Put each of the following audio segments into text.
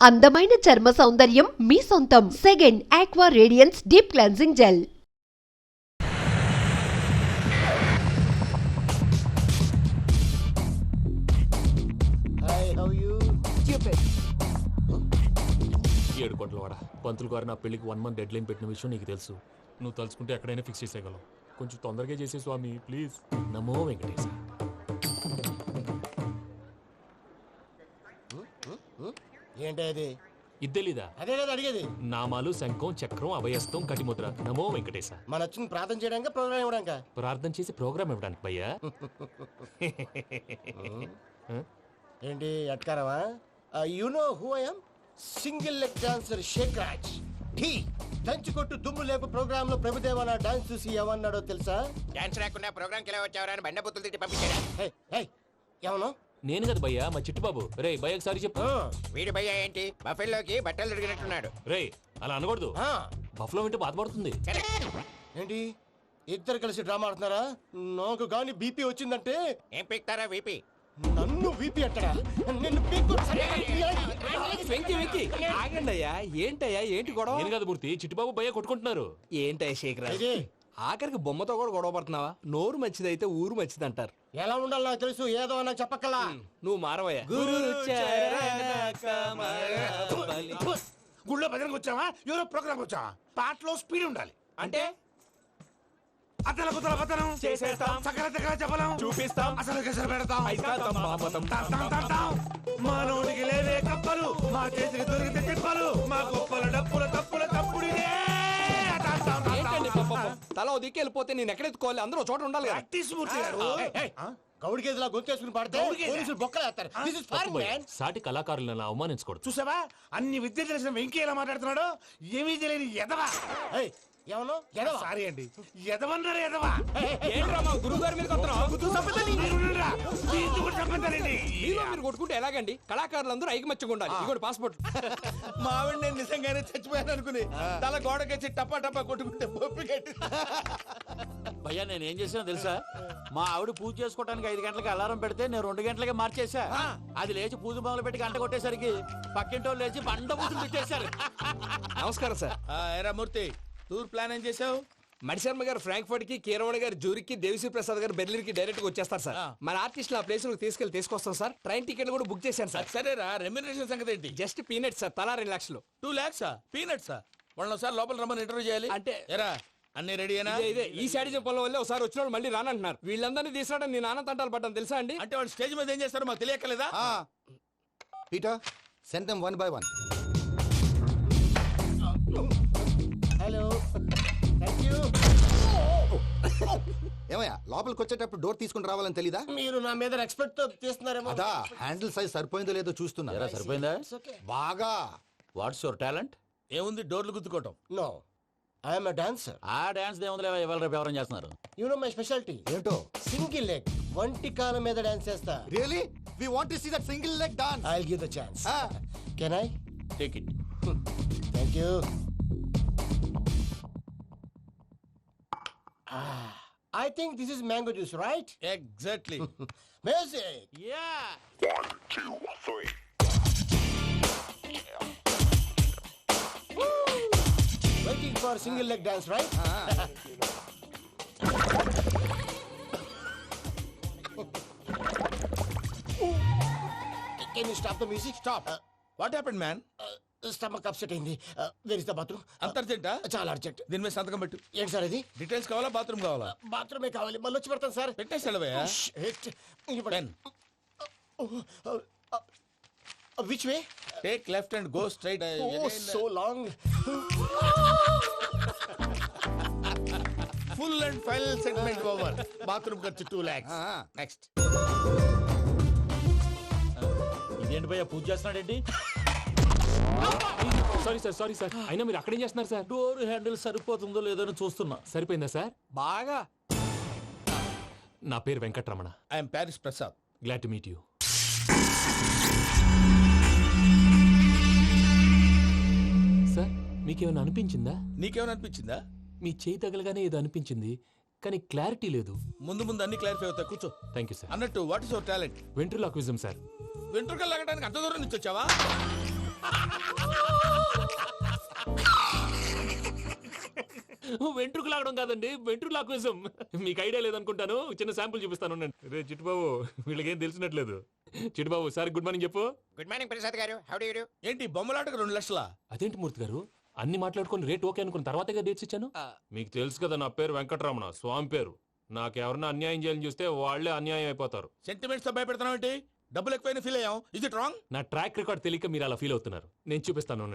అందమైన చర్మ సౌందర్యం మీ సొంతం. Second aqua radiance deep cleansing gel. ఏడు కోట్ల వాడ పంతులు గారు నా పెళ్లికి 1 month డెడ్ లైన్ పెట్టిన విషయం నీకు తెలుసు. నువ్వు తలుచుకుంటే ఎక్కడైనా ఫిక్స్ చేసేయగలవు. కొంచెం తొందరగా చేసే స్వామి ప్లీజ్. నమో వెంకటేశ. ఏంటది? ఇద్దెలీదా? అదే కదా అడిగేది. నామాలు, శంఖం, చక్రం, అభయస్తం, కటిముద్ర. నమో వెంకటేశ. మన వచ్చింది ప్రార్థన చేయడానికి, ప్రోగ్రామ్ ఇవ్వడానికి. ప్రార్థన చేసి ప్రోగ్రామ్ ఇవ్వడానికి భయ్యా. ఏంటి ఎట్కారమా? You know who I am? Single leg dancer షేక్ రాజ్. టీ దంచుకొట్టు దుమ్ము లేపు ప్రోగ్రామ్ లో ప్రభుదేవ నా డాన్స్ చూసి ఏమన్నాడో తెలుసా? డాన్స్ రాకుండా ప్రోగ్రామ్ కి ఎలా వచ్చావరా అని బండ బుద్ధులు తిట్టి పంపించాడా? ఏమను? నేను కదా భయ్యా, మా చిట్టుబాబు. రే భయ్య ఒకసారి చెప్పు. వీడి భయ్య ఏంటి బఫెల్లోకి బట్టలు తిరిగినట్టున్నాడు. రే అలా అనకూడదు. బఫ్లో వింటే బాధపడుతుంది. ఏంటి ఇద్దరు కలిసి డ్రామా ఆడుతున్నారా? నాకు గాని బీపీ వచ్చిందంటే ఏం పీక్తారా వీపీ? నన్ను వీపీ అంటారా? నిన్ను ఆగండి అయ్యా, ఏంటయ్యా, ఏంటి గొడవ? నేను కదా మూర్తి, చిట్టుబాబు భయ్య కొట్టుకుంటున్నారు. ఏంటయ్యా శేఖర్, ఆఖరికి బొమ్మతో కూడా గొడవ పడుతున్నావా? నోరు మంచిదైతే ఊరు మంచిది అంటారు. ఎలా ఉండాలి నాకు తెలుసు, ఏదో నాకు చెప్పక్కలా. నువ్వు మారవయ్యా. గుళ్ళో భజనకు వచ్చావా, ఎవరో ప్రోగ్రామ్ వచ్చావా? పాటలో స్పీడ్ ఉండాలి. అంటే అతల కుతల పతనం చేసేస్తాం, సకల దగ్గర చెప్పలం చూపిస్తాం, అసలు గసలు పెడతాం. అయితాం, పాపతం. మానవుడికి లేవే కప్పలు, మా చేతికి దొరికితే తిప్పలు, మా గొప్పల డప్పుల తప్పుల తప్పుడిదే. ఏంటండి పాపం? తల ఓ దిక్కు వెళ్ళిపోతే నేను ఎక్కడెత్తుకోవాలి? అందరూ ఒక చోట ఉండాలి కదా. ప్రాక్టీస్ మూర్తి గారు. గౌడి గేదెలా గొంతేసుకుని పాడితే పోలీసులు బొక్కలు వేస్తారు. This is foreign, man. సాటి కళాకారులను అవమానించకూడదు. చూసావా అన్ని విద్య తెలిసిన వెంకీ ఎలా మాట్లాడుతున్నాడు? ఏమీ తెలియని ఎదవా. ఏమను? ఎదవా? సారీ అండి, ఎదవన్నారు ఎదవా. ఏంట్రా మా గురువు గారి మీద మీరు కొట్టుకుంటే ఎలాగండి? కళాకారులందరూ ఐకమత్యంగా ఉండాలి. ఇగోటి పాస్పోర్ట్. మా ఆవిడ నేను నిజంగానే చచ్చిపోయాను అనుకుని తల గోడకొచ్చి టపా టపా కొట్టుకుంటే బొప్పి కట్టి. భయ్యా నేను ఏం చేసినా తెలుసా? మా ఆవిడ పూజ చేసుకోవడానికి 5 గంటలకి అలారం పెడితే నేను 2 గంటలకి మార్చేసా. అది లేచి పూజ మొదలు పెట్టి గంట కొట్టేసరికి పక్కింటి వాళ్ళు లేచి బండ పూజలు పెట్టేశారు. నమస్కారం సార్. ఏరా మూర్తి, టూర్ ప్లాన్ ఏం చేసావు? మణిశర్మ గారు ఫ్రాంక్ఫర్ట్ కి, కీరవాణి గారు జూరిక్, దేవిశ్రీ ప్రసాద్ గారు బెర్లిన్ కి డైరెక్ట్ గా వచ్చేస్తారు సార్. మన ఆర్టిస్ట్ ఆ ప్లేస్ తీసుకొస్తాం సార్. ట్రైన్ టికెట్ కూడా బుక్ చేశాను సార్. సరేరా, రెమ్యూనరేషన్ సంగతి ఏంటి? జస్ట్ పీనట్ సార్, తలా 2 లక్షలు. 2 lakhs పీనట్సా? వాళ్ళని ఒకసారి లోపల రమ్మని ఇంటర్వ్యూ చేయాలి. అంటే ఎరా అన్ని రెడీయేనా? ఇదే ఈ సైడ్ చెప్పడం వల్లే ఒకసారి వచ్చిన వాళ్ళు మళ్ళీ రానంటున్నారు. వీళ్ళందరినీ తీసుకురావడం నేను నాన్న తంటాలు పడ్డాను తెలుసా అండి? అంటే వాళ్ళు స్టేజ్ మీద ఏం చేస్తారో మాకు తెలియక్కలేదా? Peter, send them one by one. Hello, thank you. ఏమయ్యా లోపలికి వచ్చేటప్పుడు డోర్ తీసుకుని రావాలని తెలీదా? మీరు నా మీద ఎక్స్పెక్ట్ తో తీస్తున్నారేమో. అదా హ్యాండిల్ సైజ్ సరిపోయిందో లేదో చూస్తున్నా. ఎరా సరిపోయిందా? బాగా. What's your talent? ఏముంది డోర్లు గుద్దుకోవటం? No, I'm a dancer. ఆ డాన్స్ దేవుందిలే, ఇవాళ రేపు ఎవరైనా చేస్తున్నారు. You know my speciality. ఏంటో? సింగిల్ లెగ్, వంటి కాలం మీద డాన్స్ చేస్తా. Really? We want to see that single leg dance. I'll give the chance. Can I? Take it. Thank you. I think this is mango juice, right? Exactly. Music. Yeah. 1, 2, 3. Waiting for single leg dance, right? Can you stop the music? Stop. What happened, man? Stomach upset అయింది. Where is the bathroom? అంత అర్జెంటా? చాలా urgent. దీని మీద సంతకం పెట్టు. ఏంటి sir ఇది? Details కావాలా, బాత్రూమ్ కావాలా? బాత్రూమే కావాలి, మళ్ళీ వచ్చి పెడతాను సార్. పెట్టేసి వెళ్ళవయ్యా. Pen. Which way? Take left and go straight. Oh, so long. Full and final segment over. Bathroom ఖర్చు 2 lakhs. Next. ఇదేంటి భయ్యా పూజ చేస్తున్నాడేంటి? Sorry sir. అయినా మీరు అక్కడేం చేస్తున్నారు సార్? డోర్ హ్యాండిల్ సరిపోతుందో లేదో అని చూస్తున్నా. సరిపోయిందా సార్? బాగా. నా పేరు Venkataramana. I am Paris Prasad. Glad to meet you. Sir మీకేమైనా అనిపించిందా? నీకేమైనా అనిపించిందా? మీ చేయి తగలగానే ఏదో అనిపించింది, కానీ క్లారిటీ లేదు. ముందు అన్ని క్లారిఫై అవుతాయి, కూర్చో. Thank you sir. అన్నట్టు what is your talent? Ventriloquism sir. వెంట్రుకలు లాగడానికి అంత దూరం నుంచి వచ్చావా? వెంట్రుకు లాగడం కాదండి, వెంట్రులాక్విజం. మీకు ఐడియా లేదనుకుంటాను, చిన్న శాంపుల్ చూపిస్తాను. రే చిట్టుబాబు, వీళ్ళకేం తెలిసినట్లేదు. చిట్టుబాబు సార్ గుడ్ మార్నింగ్ చెప్పు. Good morning Prasad garu, how do you do? ఏంటి బొమ్మలాటకు 2 లక్షల? అదేంటి మూర్తి గారు, అన్ని మాట్లాడుకుని రేట్ ఓకే అనుకున్న తర్వాతగా డేట్స్ ఇచ్చాను. మీకు తెలుసు కదా నా పేరు వెంకటరమణ, స్వామి పేరు. నాకెవరన్నా అన్యాయం చేయాలని చూస్తే వాళ్లే అన్యాయం అయిపోతారు. సెంటిమెంట్స్ తో భయపెడతావు ఏంటి? డబ్బులు ఎక్కువైనా ఫీల్ అయ్యాం. ఇది రాంగ్. నా ట్రాక్ రికార్డ్ తెలియక మీరు అలా ఫీల్ అవుతున్నారు. నేను చూపిస్తాను.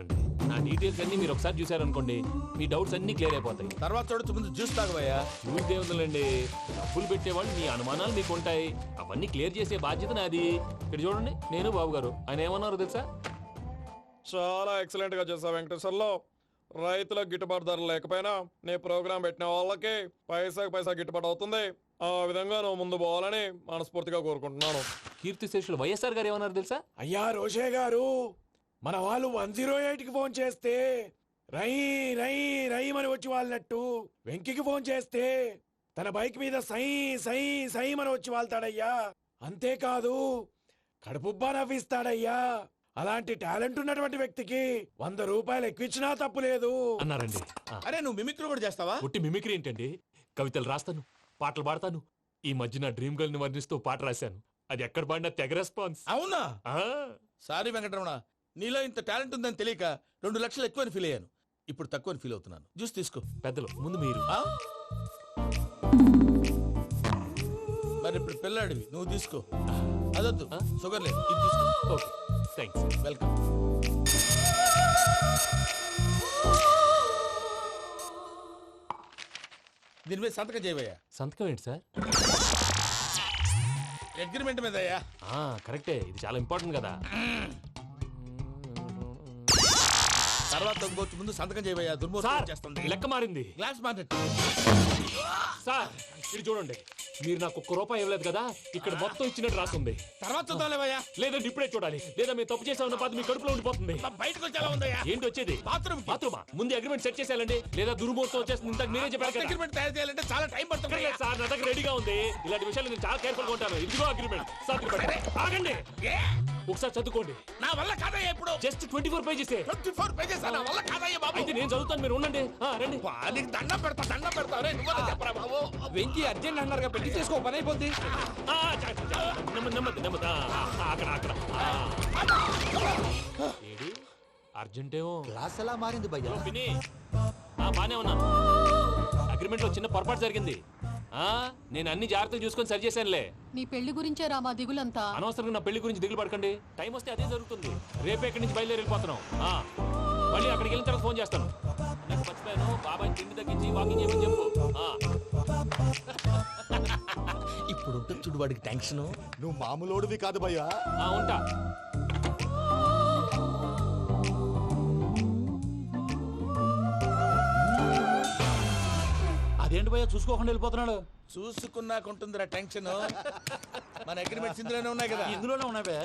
నా డీటెయిల్స్ అన్ని మీరు ఒకసారి చూసారనుకోండి, మీ డౌట్స్ అన్ని క్లియర్ అయిపోతాయి. తర్వాత చూడొచ్చు, ముందు జ్యూస్ తాగబోయా. చూస్తే ఉందండి, డబ్బులు పెట్టేవాళ్ళు మీ అనుమానాలు మీకు ఉంటాయి, అవన్నీ క్లియర్ చేసే బాధ్యత నాది. ఇక్కడ చూడండి, నేను బాబు గారు. ఆయన ఏమన్నారు తెలుసా? చాలా ఎక్సలెంట్ గా చేసా వెంకటేశ్వర్లో. రైతులకు గిట్టుబాటు ధర లేకపోయినా నీ ప్రోగ్రాం పెట్టిన వాళ్ళకి పైసాకి పైసా గిట్టుబాటు అవుతుంది. ఆ విధంగా నువ్వు ముందు పోవాలని మనస్ఫూర్తిగా కోరుకుంటున్నాను. కీర్తి శేషులు వైఎస్ఆర్ గారు ఏమన్నారు తెలుసా? అయ్యా రోషే గారు, మన వాళ్ళు 108కి ఫోన్ చేస్తే రై రై రై అని వచ్చి వాళ్ళనట్టు, వెంకికి ఫోన్ చేస్తే తన బైక్ మీద సై సై సై అని వచ్చి వాళ్తాడయ్యా. అంతేకాదు కడుపుబ్బా నవ్విస్తాడయ్యా. అలాంటి టాలెంట్ ఉన్నటువంటి వ్యక్తికి 100 రూపాయలు ఎక్కువచ్చినా తప్పు లేదు అన్నారండి. అరే నువ్వు మిమిక్రీ కూడా చేస్తావా? పుట్టి మిమిక్రీ ఏంటండి, కవితలు రాస్తాను, పాటలు పాడతాను. ఈ మధ్య నా డ్రీమ్ గర్ల్ ని వర్ణిస్తూ పాట రాశాను. అది ఎక్కడ పాడినా తెగ రెస్పాన్స్. అవునా? సారీ వెంకటరమణ, నీలో ఇంత టాలెంట్ ఉందని తెలియక 2 లక్షలు ఎక్కువని ఫీల్ అయ్యాను. ఇప్పుడు తక్కువని ఫీల్ అవుతున్నాను. జ్యూస్ తీసుకో. పెద్దలు ముందు మీరు. మరి ఇప్పుడు పిల్లాడివి, నువ్వు తీసుకో. అదొద్దు, షుగర్ లేదు, ఇది తీసుకో. Okay thanks. వెల్కమ్. దీని మీద సంతకం చేయవయ్యా. సంతకం ఏంటి సార్? అగ్రిమెంట్ మీద అయ్యా. కరెక్టే, ఇది చాలా ఇంపార్టెంట్ కదా. తర్వాత ఇంకొచ్చి ముందు సంతకం చేయవయ్యా. దుర్మోహం చేస్తుంది. లెక్క మారింది. Glass market. సార్ ఇది చూడండి, మీరు నాకు 1 రూపాయి ఇవ్వలేదు కదా, ఇక్కడ మొత్తం ఇచ్చినట్టు రాస్తుంది. తర్వాత చూద్దాంలేవయ్యా. లేదంటే ఇప్పుడే చూడాలి, లేదా మీరు తప్పు చేసామన్న బాధ మీ కడుపులో ఉండిపోతుంది. బయటకు వచ్చేలా ఉందయ్యా. ఏంటి వచ్చేది? బాత్రూమ్. బాత్రూమా? ముందు అగ్రిమెంట్ సెట్ చేసేయాలండి, లేదా దుర్మూర్తం వచ్చేస్తుంది. ఇంతకు మీరే చెప్పారు కదా. అగ్రిమెంట్ తయారు చేయాలంటే చాలా టైం పడుతుంది సార్. నా దగ్గర రెడీగా ఉంది. ఇలాంటి విషయాలు నేను చాలా కేర్ఫుల్ గా ఉంటాను. ఇదిగో అగ్రిమెంట్. ఆగండి, ఒకసారి చదువుకోండి. నా వల్ల కాదయ్యా. ఇప్పుడు జస్ట్ 24 పేజెస్. 24 పేజెస్ నా వల్ల కాదయ్యా బాబు. అయితే నేను చదువుతాను, మీరు ఉండండి. రండి. నీకు దండం పెడతా. రే నువ్వు చెప్పరా బాబు. వెంకీ అర్జెంట్ అన్నారుగా, పెళ్లి చేసుకో, పని అయిపోద్ది. నెమ్మది అక్కడ ఏడి అర్జెంటేమో. క్లాస్ ఎలా మారింది భయ్యా? పిన్ని, బానే ఉన్నాను. అగ్రిమెంట్ లో చిన్న పొరపాటు జరిగింది. నేను అన్ని జాగ్రత్తలు చూసుకొని సరి చేశానులే. నీ పెళ్లి గురించే రామా దిగులంతా. అనవసరంగా నా పెళ్లి గురించి దిగులు పడకండి. టైం వస్తే అదే జరుగుతుంది. రేపే ఇక్కడి నుంచి బయలుదేరి వెళ్ళిపోతున్నాం. మళ్ళీ అక్కడికి వెళ్ళిన తర్వాత ఫోన్ చేస్తాను. నాకు మర్చిపోయాను, బాబాయ్ తిండి తగ్గించి వాకింగ్ చేయమని చెప్పు. ఇప్పుడు ఉంటుంది చూడు వాడికి టెన్షన్. నువ్వు మామూలోడివి కాదు భయ్యా. ఉంటా. అదేంటి భయ్యా చూసుకోకుండా వెళ్ళిపోతున్నాడు? చూసుకున్నాకుంటుందిరా టెన్షన్. మన అగ్రిమెంట్స్ ఇందులోనే ఉన్నాయి కదా. ఇందులోనే ఉన్నాయి భయ్యా.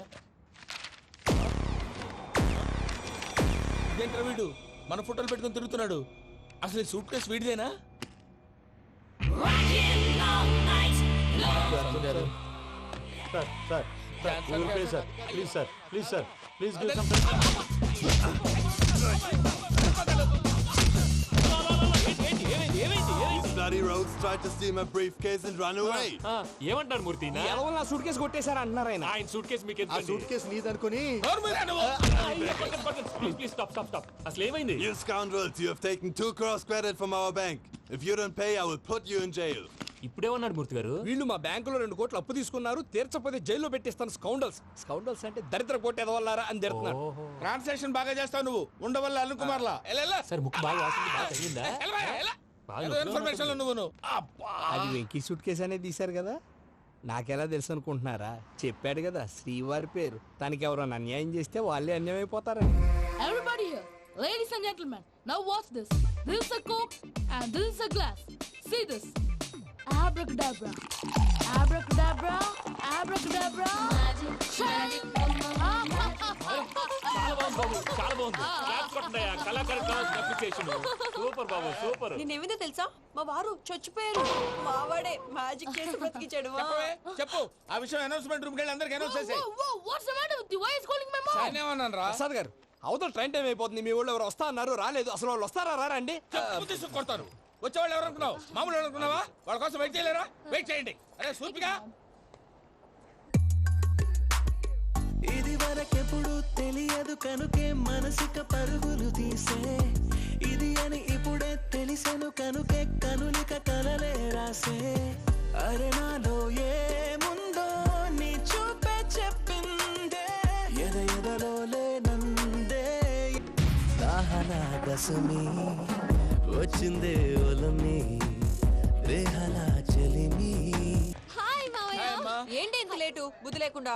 ఇదేంట్రా వీడు మన ఫోటోలు పెట్టుకొని తిరుగుతున్నాడు? అసలు ఈ సూట్ కేసు వీడిదేనా? Bloody rogues tried to steal my briefcase and run away. ఏమంటారు మూర్తి? నా సూట్ కేసు కొట్టేశారు అంటున్నారు ఆయన. ఆయన సూట్ కేసు మీకు ఆ సూట్ కేసు నీదనుకుని ప్లీజ్ స్టాప్. అసలు ఏమైంది? You scoundrels, you have taken 2 crores credit from our bank. If you don't pay, I will put you in jail. ఇప్పుడేమన్నాడు మూర్తి గారు? వీళ్ళు మా బ్యాంకులో 2 కోట్లు అప్పు తీసుకున్నారు, తీర్చకపోతే జైల్లో పెట్టిస్తాను. స్కౌండల్స్ అంటే దరిద్ర కొట్టేదవల్లారా అని తిడుతున్నారు. ట్రాన్సాక్షన్ బాగా చేస్తావు నువ్వు. ఉండవల్ల అల్లు కుమార్లా. సార్ ముక్కు బాగా వాసింది, బాగా తగ్గిందా? ఇన్ఫర్మేషన్ నువ్వు. అది వెంకీ సూట్ కేసు అనేది తీశారు కదా, నాకెలా తెలుసు అనుకుంటున్నారా? చెప్పాడు కదా శ్రీవారి పేరు. తనకి ఎవరైనా అన్యాయం చేస్తే వాళ్ళే అన్యాయం అయిపోతారని. Everybody here, ladies and gentlemen, now watch this. This is a coke and this is a glass. See this. Abracadabra, abracadabra, abracadabra. Magic. చాలా బాగుంది. క్లాప్స్ కొట్టండి. కళాకారు అప్లికేషన్ సూపర్ బాబు, సూపర్. నేనేమిందో తెలుసా, మా వారు చచ్చిపోయారు. మావాడే మ్యాజిక్ చేసి బ్రతికించాడు. చెప్పు ఆ విషయం. అనౌన్స్మెంట్ రూమ్ కి వెళ్ళి అందరికి అనౌన్స్ చేసేయ్. What's the matter with you? Why is calling my mom? నేనేమన్నాను రా? ప్రసాద్ గారు, అవతల ట్రైన్ టైం అయిపోతుంది. మీ ఊళ్ళో ఎవరు వస్తా అన్నారు, రాలేదు. అసలు వాళ్ళు వస్తారా రారా అండి? తీసుకు కొడతారు. వచ్చేవాళ్ళు ఎవరు అనుకున్నావు? మామూలు ఎవరు అనుకున్నావా? వాళ్ళ కోసం వెయిట్ చేయలేరా? వెయిట్ చేయండి. అరే సూపిగా ఇది వరకెప్పుడు తెలియదు కనుకే మనసుక పరుగులు తీసే ఇది అని ఇప్పుడే తెలిసెను కనుకే కనులిక కలలే రాసే అరే నాలో ఏముందో నీ చూపే చెప్పిందే ఎదలో లేనందే దాహనా గసమి వచ్చిందే ఒలమి రేహలా చెలిమి. హాయ్ మావయ్య. ఏంటి ఇంత లేటు బుద్ధి లేకుండా?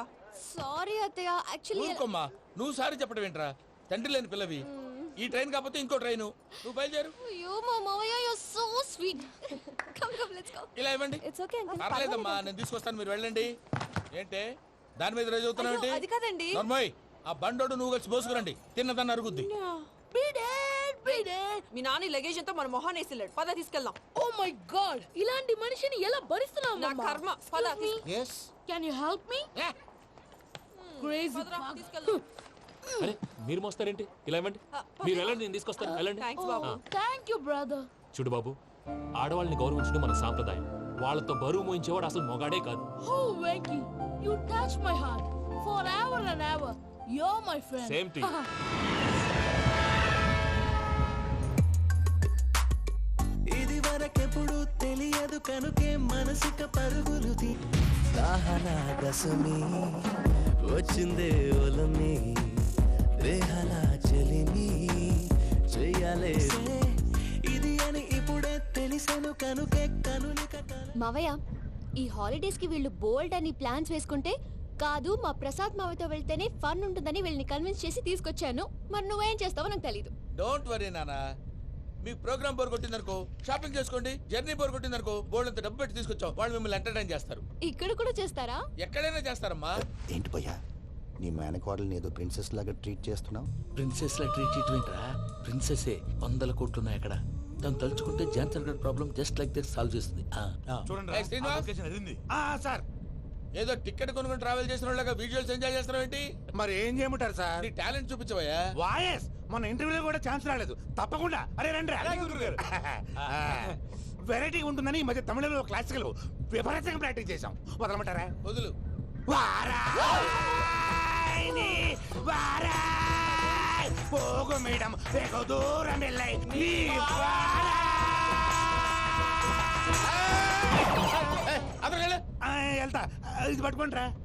సారీ అత్తయ్య, యాక్చువల్లీ ఊరుకోమ్మా. నువ్వు సారి చెప్పడం ఏంట్రా? తండ్రి లేని పిల్లవి. ఈ ట్రైన్ కాకపోతే ఇంకో ట్రైన్. నువ్వు బయలుదేరు. అయ్యో మా మావయ్య, you are so sweet. Come come let's go. ఇలా ఇవ్వండి. It's okay uncle. పర్లేదమ్మా, నేను తీసుకొస్తాను, మీరు వెళ్ళండి. ఏంటే దాని మీద రోజు చదువుతున్నావు ఏంటి? అది కాదండి. నర్మోయ్, ఆ బండోడు నువ్వు కలిసి పోసుకురండి. తిన్నదాన్ని అరుగుద్ది. మీ నాన్న లగేజ్ అంతా మన మొహాన్ వేసిల్లాడు. పద తీసుకెళ్దాం. ఓ మై గాడ్, ఇలాంటి మనిషిని ఎలా భరిస్తున్నావు? నా కర్మ. పద yes can you help me? Crazy. తీసుకెళ్దాం. అరే మీరు మోస్తారేంటి? ఇలా ఇవ్వండి. మీరు వెళ్ళండి, నేను తీసుకొస్తాను. వెళ్ళండి. థ్యాంక్స్ బాబు. Thank you brother. చూడు బాబు, ఆడవాళ్ళని గౌరవించడం మన సాంప్రదాయం. వాళ్ళతో బరువు మోయించేవాడు అసలు మొగాడే కాదు. Oh Venky, you touch my heart forever and ever. You're my friend. Same to you. ఇది వరకెప్పుడు తెలియదు కనుకే మనసుక పరుగులు దాహనా గసమి వచ్చిందే ఒలమి రేహలా చెలిమి చెయ్యాలే ఇది అని ఇప్పుడే తెలిసెను కనుకే కనులిక మావయ్య, ఈ హాలిడేస్ కి వీళ్ళు బోల్డ్ అని ప్లాన్స్ వేసుకుంటే కాదు మా ప్రసాద్ మావయ్యతో వెళ్తేనే ఫన్ ఉంటుందని వీళ్ళని కన్విన్స్ చేసి తీసుకొచ్చాను. మరి నువ్వేం చేస్తావో నాకు తెలీదు. డోంట్ వరీ నానా. మీ ప్రోగ్రామ్ బోర్ కొట్టిందనుకో షాపింగ్ చేసుకోండి. జర్నీ బోర్ కొట్టిందనుకో బోర్డు అంత డబ్బు పెట్టి తీసుకొచ్చాం. వాళ్ళు మిమ్మల్ని ఎంటర్టైన్ చేస్తారు. ఇక్కడ కూడా చేస్తారా? ఎక్కడైనా చేస్తారమ్మా. ఏంటి భయ్యా నీ మేనకోడల్ని ఏదో ప్రిన్సెస్ లాగా ట్రీట్ చేస్తున్నావు? ప్రిన్సెస్ లా ట్రీట్ చేయటమేంట్రా? ప్రిన్సెస్ 100 కోట్లు ఉన్నాయి అక్కడ. తను తలుచుకుంటే జాన్సన్ గడ్ problem just like that solve చేస్తుంది. ఏయ్, శ్రీనివాస్. సార్ ఏదో టికెట్ కొనుక్కొని ట్రావెల్ చేసిన వాళ్ళగా విజువల్స్ ఎంజాయ్ చేస్తున్నావు ఏంటి? మరి ఏం చేయమంటారు సార్? నీ టాలెంట్ చూపించవయ్యా. వాయస్ మన ఇంటర్వ్యూలో కూడా ఛాన్స్ రాలేదు. తప్పకుండా అరే రండి. వెరైటీ ఉంటుందని ఈ మధ్య తమిళలో క్లాసికల్ విపరీతంగా ప్రాక్టీస్ చేసాం. వదలమంటారా? వదులు. పోగు మేడం దూరం వెళ్ళాయి. అతను వెళ్తా ఇది పట్టుకుంటారా?